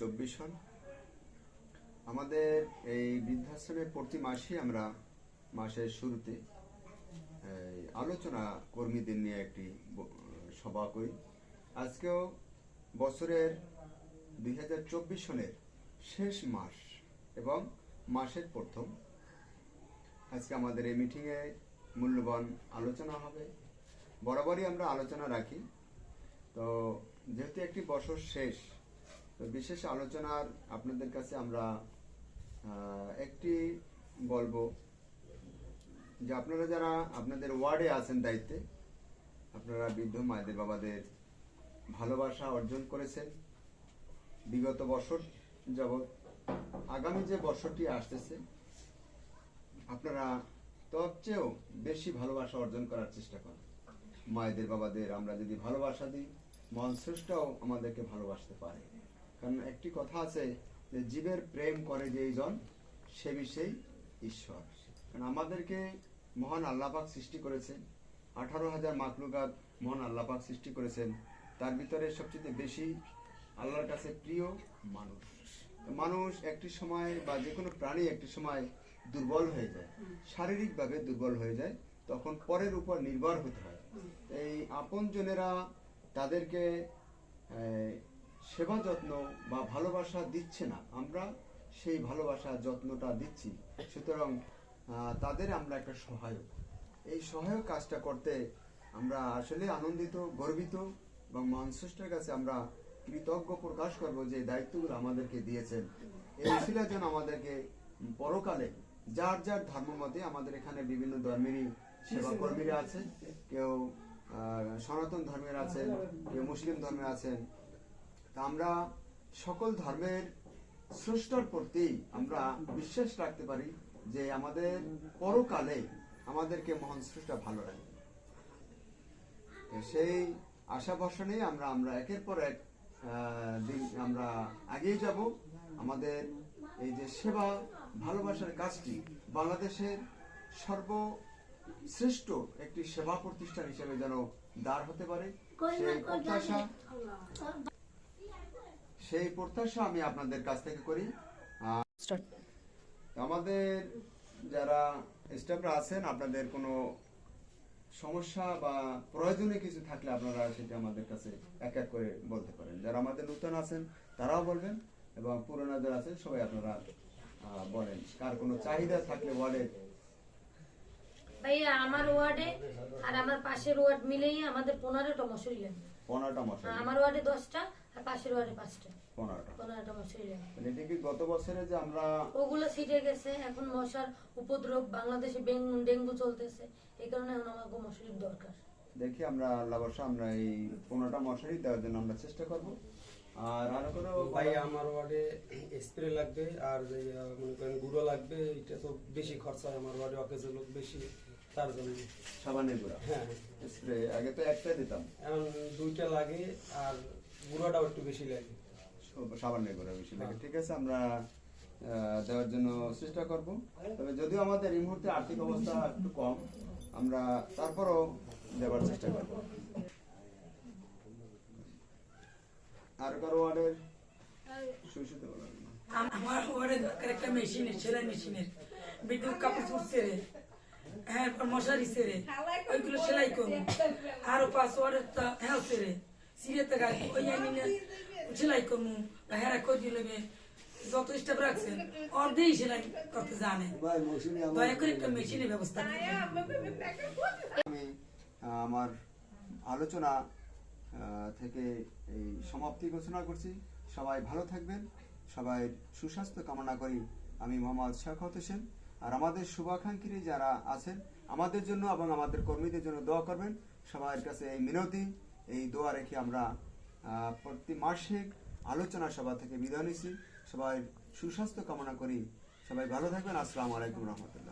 2024 সাল। আমাদের এই বৃদ্ধাশ্রমে প্রতি মাসে আমরা মাসের শুরুতে আলোচনা কর্মীদের নিয়ে একটি সভা করি। আজকেও বছরের 2024 সনের শেষ মাস এবং মাসের প্রথম। আজকে আমাদের এই মিটিংয়ে মূল্যবান আলোচনা হবে। বরাবরই আমরা আলোচনা রাখি, তো যেহেতু একটি বছর শেষ, তো বিশেষ আলোচনার আপনাদের কাছে আমরা একটি বলবো যে আপনারা যারা আপনাদের ওয়ার্ডে আছেন দায়িত্বে, আপনারা বৃদ্ধ মায়েদের বাবাদের ভালোবাসা অর্জন করেছেন বিগত বছর যাবৎ। আগামী যে বছরটি আসতেছে আপনারা তার চেয়েও বেশি ভালোবাসা অর্জন করার চেষ্টা করেন। মায়েদের বাবাদের আমরা যদি ভালোবাসা দিই, মহান স্রষ্টাও আমাদেরকে ভালোবাসতে পারে। কারণ একটি কথা আছে যে জীবের প্রেম করে যেই জন সে বিষয়েই ঈশ্বর। কারণ আমাদেরকে মহান আল্লাহ পাক সৃষ্টি করেছেন, 18,000 মাখলুকাত মহান আল্লাহ পাক সৃষ্টি করেছেন। তার ভিতরে সবচেয়ে বেশি আল্লাহর কাছে প্রিয় মানুষ। মানুষ একটি সময় বা যে কোনো প্রাণী একটি সময় দুর্বল হয়ে যায়, শারীরিকভাবে দুর্বল হয়ে যায়, তখন পরের উপর নির্ভর হতে হয়। এই আপনজনেরা তাদেরকে সেবা যত্ন বা ভালোবাসা দিচ্ছে না, আমরা সেই ভালোবাসা যত্নটা দিচ্ছি। সুতরাং তাদের আমরা একটা সহায়ক, এই সহায়ক কাজটা করতে আমরা আসলে আনন্দিত, গর্বিত এবং মহান স্রষ্টার কাছে আমরা কৃতজ্ঞ প্রকাশ করব যে দায়িত্বগুলো আমাদেরকে দিয়েছেন। এই উসিলা যেন আমাদেরকে পরকালে যার যার ধর্ম মতে, আমাদের এখানে বিভিন্ন ধর্মেরই সেবা কর্মীরা আছেন, কেউ সনাতন ধর্মের আছেন, কেউ মুসলিম ধর্মের আছেন। তা আমরা সকল ধর্মের স্রষ্টার প্রতি আমরা বিশ্বাস রাখতে পারি যে আমাদের পরকালে আমাদেরকে মহান স্রষ্টা ভালো রাখবে। সেই আশা ভরসা নিয়ে আমরা একের পর এক দিন আমরা এগিয়ে যাব। আমাদের এই যে সেবা ভালোবাসার কাজটি বাংলাদেশের সর্বশ্রেষ্ঠ একটি সেবা প্রতিষ্ঠান হিসেবে যেন দাঁড় হতে পারে, সেই প্রত্যাশা আমি আপনাদের কাছ থেকে করি। আমাদের যারা স্টাফরা আছেন, আপনাদের কোনো সমস্যা বা প্রয়োজনে কিছু থাকলে আপনারা সেটা আমাদের কাছে এক এক করে বলতে পারেন। যারা আমাদের নতুন আছেন তারাও বলবেন, এবং পুরোনো যারা আছেন সবাই আপনারা বলেন কার কোনো চাহিদা থাকলে ওয়ার্ডে। ভাইয়া আমার ওয়ার্ডে আর আমার পাশের ওয়ার্ড মিলেই আমাদের 15টা মশারি লাগবে। 15টা মশারি? আমার ওয়ার্ডে 10টা আর পাশের ওয়ার্ডে 5টা। 15টা মশারি লাগবে। মানে এটা কি গত বছরে যে আমরা ওগুলো ছিটে গেছে, এখন মশার উপদ্রব, বাংলাদেশে ডেঙ্গু চলতেছে, এই কারণে এখন আমাকে মশারির দরকার। দেখি আমরা আল্লাহ ভরসা আমরা এই 15টা মশারি দেওয়ার জন্য আমরা চেষ্টা করব। আর আরো কোনো ভাই আমার ওয়ার্ডে স্প্রে লাগবে, আর যে মনে করেন গুঁড়ো লাগবে, এটা তো বেশি খরচা হয় আমার ওয়ার্ডে, অকেজে লোক বেশি, তার জন্য সাবানের গুঁড়া। হ্যাঁ, স্প্রে আগে তো একটাই দিতাম, এখন 2টা লাগে, আর গুঁড়োটাও একটু বেশি লাগে, সাবানের গুঁড়া বেশি লাগে। ঠিক আছে, আমরা দেওয়ার জন্য চেষ্টা করব। তবে যদিও আমাদের এই মুহূর্তে আর্থিক অবস্থা একটু কম, আমরা তারপরও দেওয়ার চেষ্টা করব। আর কারো ওয়ার্ডের আমার ওয়ার্ডে দরকার একটা মেশিনের, সেলাই মেশিনের, বিদ্যুৎ কাপড় ছেড়ে, হ্যাঁ মশারি ছেড়ে ওইগুলো সেলাই করবো। আরো 5 ওয়ার্ডের তো হ্যাঁ ছেড়ে সিরিয়াতে গায়ে ওই সেলাই করবো। হ্যাঁ করে নেবে, যত স্টাফ রাখছেন অর্ধেই সেলাই করতে জানে, দয়া করে একটা মেশিনের ব্যবস্থা। আমি আমার আলোচনা থেকে এই সমাপ্তি ঘোষণা করছি। সবাই ভালো থাকবেন, সবাই সুস্বাস্থ্য কামনা করি। আমি মোহাম্মদ শাখাওয়াত হোসেন। আর আমাদের শুভাকাঙ্ক্ষী যারা আছেন আমাদের জন্য এবং আমাদের কর্মীদের জন্য দোয়া করবেন। সবার কাছে এই মিনতি, এই দোয়া রেখে আমরা প্রতি মাসিক আলোচনা সভা থেকে বিদায় নিচ্ছি। সবাই সুস্বাস্থ্য কামনা করি, সবাই ভালো থাকবেন। আসসালামু আলাইকুম রহমতুল্লাহ।